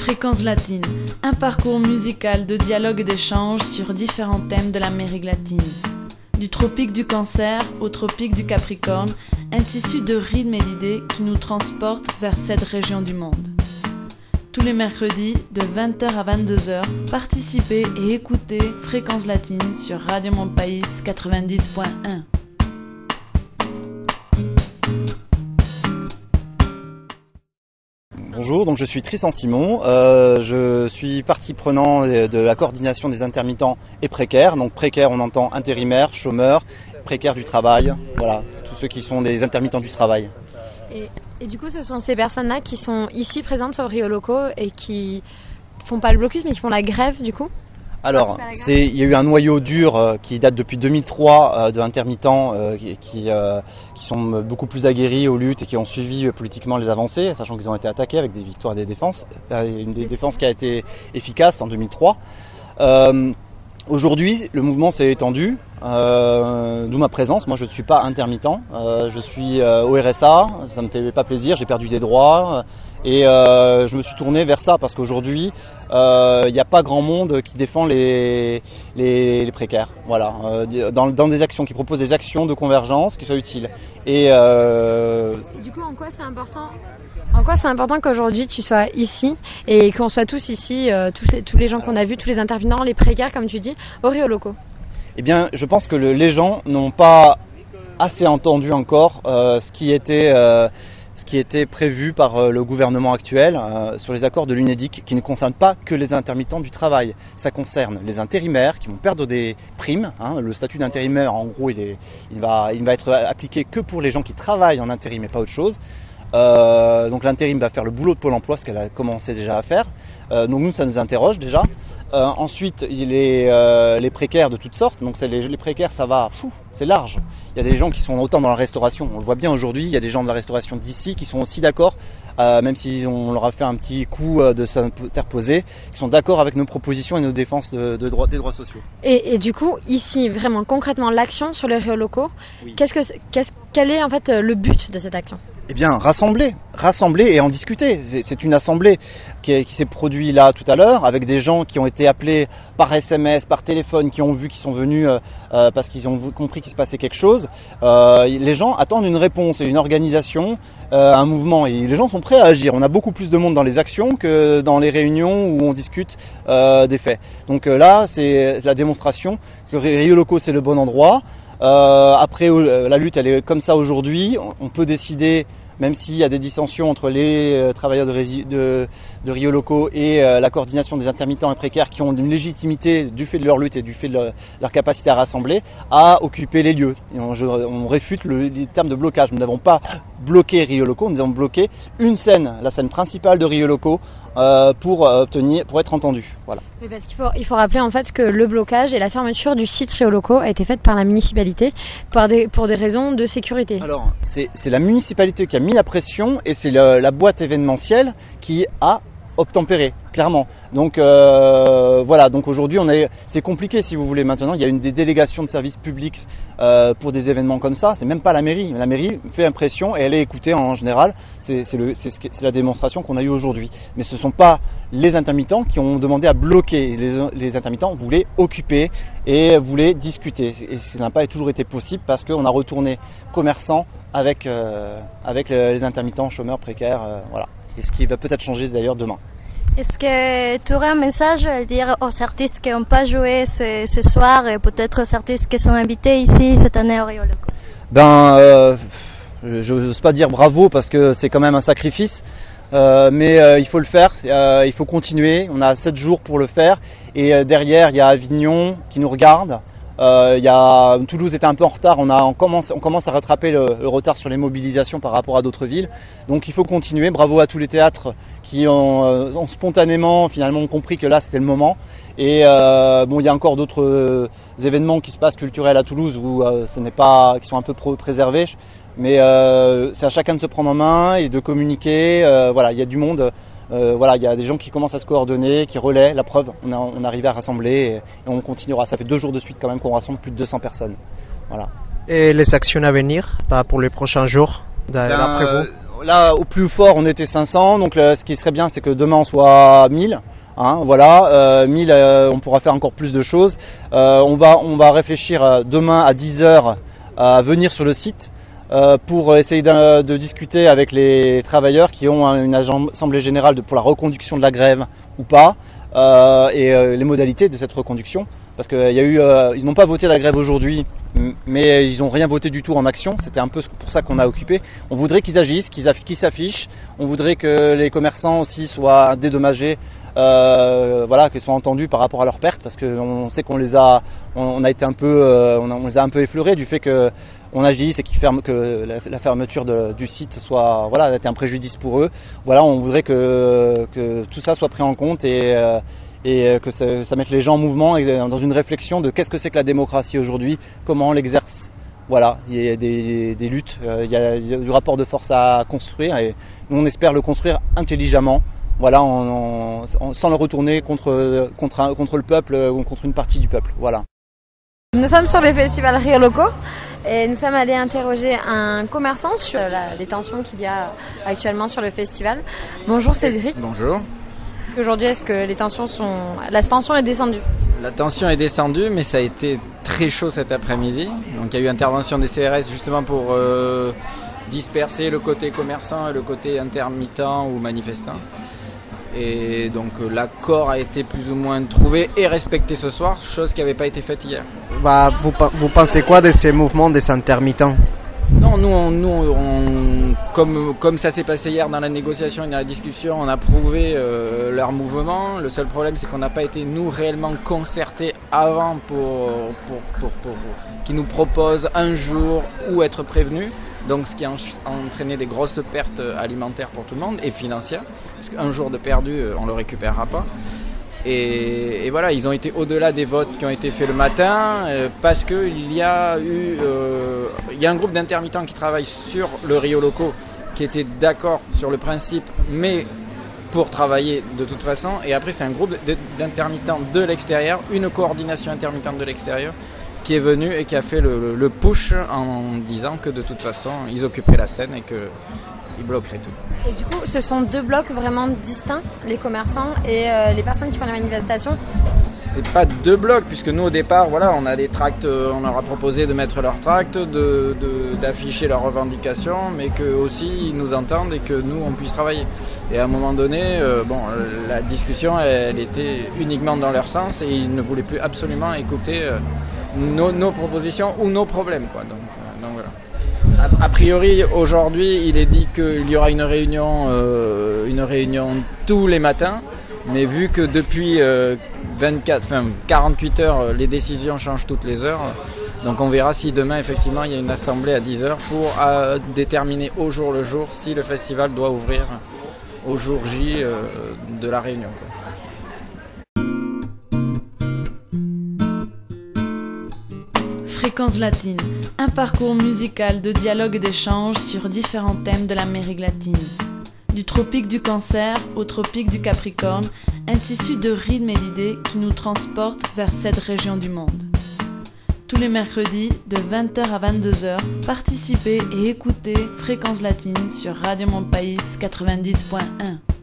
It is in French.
Fréquence latine, un parcours musical de dialogue et d'échange sur différents thèmes de l'Amérique latine. Du tropique du Cancer au tropique du Capricorne, un tissu de rythmes et d'idées qui nous transporte vers cette région du monde. Tous les mercredis, de 20h à 22h, participez et écoutez Fréquence latine sur Radio Mon País 90.1. Bonjour, donc je suis Tristan Simon, je suis partie prenante de la coordination des intermittents et précaires. Donc précaires, on entend intérimaires, chômeurs, précaires du travail, voilà, tous ceux qui sont des intermittents du travail. Et du coup, ce sont ces personnes-là qui sont ici présentes au Rio Loco et qui font pas le blocus mais qui font la grève du coup? Alors, il y a eu un noyau dur qui date depuis 2003 d'intermittents qui sont beaucoup plus aguerris aux luttes et qui ont suivi politiquement les avancées, sachant qu'ils ont été attaqués avec des victoires et des défenses. Une des défenses qui a été efficace en 2003. Aujourd'hui, le mouvement s'est étendu, d'où ma présence. Moi, je ne suis pas intermittent, je suis au RSA, ça me fait pas plaisir, j'ai perdu des droits. Et je me suis tourné vers ça parce qu'aujourd'hui, il n'y a pas grand monde qui défend les précaires. Voilà, dans des actions, qui proposent des actions de convergence qui soient utiles. Et du coup, en quoi c'est important? En quoi c'est important qu'aujourd'hui tu sois ici et qu'on soit tous ici, tous les gens qu'on a vus, tous les intervenants, les précaires, comme tu dis, au Rio Loco? Eh bien, je pense que les gens n'ont pas assez entendu encore ce qui était prévu par le gouvernement actuel sur les accords de l'UNEDIC qui ne concernent pas que les intermittents du travail. Ça concerne les intérimaires qui vont perdre des primes. Le statut d'intérimaire, en gros, il va être appliqué que pour les gens qui travaillent en intérim et pas autre chose. Donc l'intérim va faire le boulot de Pôle emploi, ce qu'elle a commencé déjà à faire. Donc nous, ça nous interroge déjà. Ensuite, il est les précaires de toutes sortes. Donc les précaires, ça va, c'est large. Il y a des gens qui sont autant dans la restauration. On le voit bien aujourd'hui. Il y a des gens de la restauration d'ici qui sont aussi d'accord, même si on leur a fait un petit coup de s'interposer, qui sont d'accord avec nos propositions et nos défenses des droits sociaux. Et du coup, ici, vraiment concrètement, l'action sur les Rio Locaux, oui. Quel est en fait le but de cette action? Eh bien, rassembler et en discuter. C'est une assemblée qui s'est produite là tout à l'heure avec des gens qui ont été appelés par SMS, par téléphone, qui sont venus parce qu'ils ont compris qu'il se passait quelque chose. Les gens attendent une réponse et une organisation, un mouvement, et les gens sont prêts à agir. On a beaucoup plus de monde dans les actions que dans les réunions où on discute des faits. Donc là, c'est la démonstration que Rio Loco, c'est le bon endroit. Après, la lutte, elle est comme ça aujourd'hui. On peut décider, même s'il y a des dissensions entre les travailleurs de Rio Loco et la coordination des intermittents et précaires qui ont une légitimité du fait de leur lutte et du fait de leur capacité à rassembler, à occuper les lieux. Et on réfute les termes de blocage. Nous n'avons pas bloqué Rio Loco, nous avons bloqué une scène, la scène principale de Rio Loco, pour être entendu. Voilà. Oui, parce qu'il faut rappeler en fait que le blocage et la fermeture du site Rio Loco a été faite par la municipalité pour des raisons de sécurité. Alors, c'est la municipalité qui a mis la pression et c'est la boîte événementielle qui a obtempéré, clairement. Donc voilà, donc aujourd'hui c'est compliqué si vous voulez. Maintenant, il y a des délégations de services publics pour des événements comme ça. C'est même pas la mairie. La mairie fait impression et elle est écoutée en général. C'est la démonstration qu'on a eue aujourd'hui. Mais ce sont pas les intermittents qui ont demandé à bloquer. Les intermittents voulaient occuper et voulaient discuter. Et ça n'a pas toujours été possible parce qu'on a retourné commerçants avec les intermittents, chômeurs, précaires, voilà. Et ce qui va peut-être changer d'ailleurs demain. Est-ce que tu aurais un message à dire aux artistes qui n'ont pas joué ce soir et peut-être aux artistes qui sont invités ici cette année au Rio Loco? Je n'ose pas dire bravo parce que c'est quand même un sacrifice, mais il faut le faire, il faut continuer. On a 7 jours pour le faire et derrière il y a Avignon qui nous regarde. Toulouse était un peu en retard, on commence à rattraper le retard sur les mobilisations par rapport à d'autres villes. Donc il faut continuer. Bravo à tous les théâtres qui ont spontanément finalement compris que là c'était le moment. Et il y a encore d'autres événements qui se passent culturels à Toulouse où qui sont un peu préservés. Mais c'est à chacun de se prendre en main et de communiquer. Voilà, il y a du monde. Il y a des gens qui commencent à se coordonner, qui relaient. La preuve, on arrive à rassembler et on continuera. Ça fait 2 jours de suite quand même qu'on rassemble plus de 200 personnes. Voilà. Et les actions à venir pour les prochains jours d'après vous? Là, au plus fort, on était 500. Donc, ce qui serait bien, c'est que demain, on soit 1000. Hein, voilà, 1000, on pourra faire encore plus de choses. On va réfléchir demain à 10h à venir sur le site pour essayer de discuter avec les travailleurs qui ont une assemblée générale pour la reconduction de la grève ou pas, et les modalités de cette reconduction. Parce qu'il y a eu, ils n'ont pas voté la grève aujourd'hui, mais ils n'ont rien voté du tout en action. C'était un peu pour ça qu'on a occupé. On voudrait qu'ils agissent, qu'ils s'affichent. On voudrait que les commerçants aussi soient dédommagés, voilà, qu'ils soient entendus par rapport à leurs pertes, parce qu'on sait qu'on les a, on a été un peu, on les a un peu effleurés du fait que on agisse et que la fermeture du site soit, voilà, a été un préjudice pour eux. Voilà, on voudrait que tout ça soit pris en compte et que ça mette les gens en mouvement et dans une réflexion de qu'est-ce que c'est que la démocratie aujourd'hui, comment on l'exerce. Voilà, il y a des luttes, il y a du rapport de force à construire et nous on espère le construire intelligemment, voilà, sans le retourner contre le peuple ou contre une partie du peuple. Voilà. Nous sommes sur le festival Rio Loco et nous sommes allés interroger un commerçant sur les tensions qu'il y a actuellement sur le festival. Bonjour Cédric. Bonjour. Aujourd'hui, est-ce que la tension est descendue? La tension est descendue, mais ça a été très chaud cet après-midi. Donc il y a eu intervention des CRS justement pour disperser le côté commerçant et le côté intermittent ou manifestant. Et donc l'accord a été plus ou moins trouvé et respecté ce soir, chose qui n'avait pas été faite hier. Vous pensez quoi de ces mouvements des intermittents? Non, nous, comme ça s'est passé hier dans la négociation et dans la discussion, on a prouvé leur mouvement. Le seul problème, c'est qu'on n'a pas été, nous, réellement concertés avant pour qu'ils nous proposent un jour où être prévenus. Donc, ce qui a entraîné des grosses pertes alimentaires pour tout le monde et financières. Parce qu'un jour de perdu, on ne le récupérera pas. Et voilà, ils ont été au-delà des votes qui ont été faits le matin parce qu'il y a un groupe d'intermittents qui travaillent sur le Rio Loco qui était d'accord sur le principe, mais pour travailler de toute façon. Et après, c'est un groupe d'intermittents de l'extérieur, une coordination intermittente de l'extérieur qui est venue et qui a fait le push en disant que de toute façon, ils occuperaient la scène et qu'ils bloqueraient tout. Et du coup, ce sont deux blocs vraiment distincts, les commerçants et les personnes qui font la manifestation? C'est pas deux blocs, puisque nous au départ, voilà, on a des tracts, on leur a proposé de mettre leurs tracts, d'afficher leurs revendications, mais que aussi ils nous entendent et que nous on puisse travailler. Et à un moment donné, la discussion elle était uniquement dans leur sens et ils ne voulaient plus absolument écouter nos propositions ou nos problèmes, quoi. Donc voilà. A priori, aujourd'hui, il est dit qu'il y aura une réunion tous les matins, mais vu que depuis 48 heures, les décisions changent toutes les heures, donc on verra si demain, effectivement, il y a une assemblée à 10h pour déterminer au jour le jour si le festival doit ouvrir au jour J de la réunion, quoi. Fréquence latine, un parcours musical de dialogue et d'échange sur différents thèmes de l'Amérique latine. Du tropique du Cancer au tropique du Capricorne, un tissu de rythmes et d'idées qui nous transporte vers cette région du monde. Tous les mercredis, de 20h à 22h, participez et écoutez Fréquence latine sur Radio Mon País 90.1.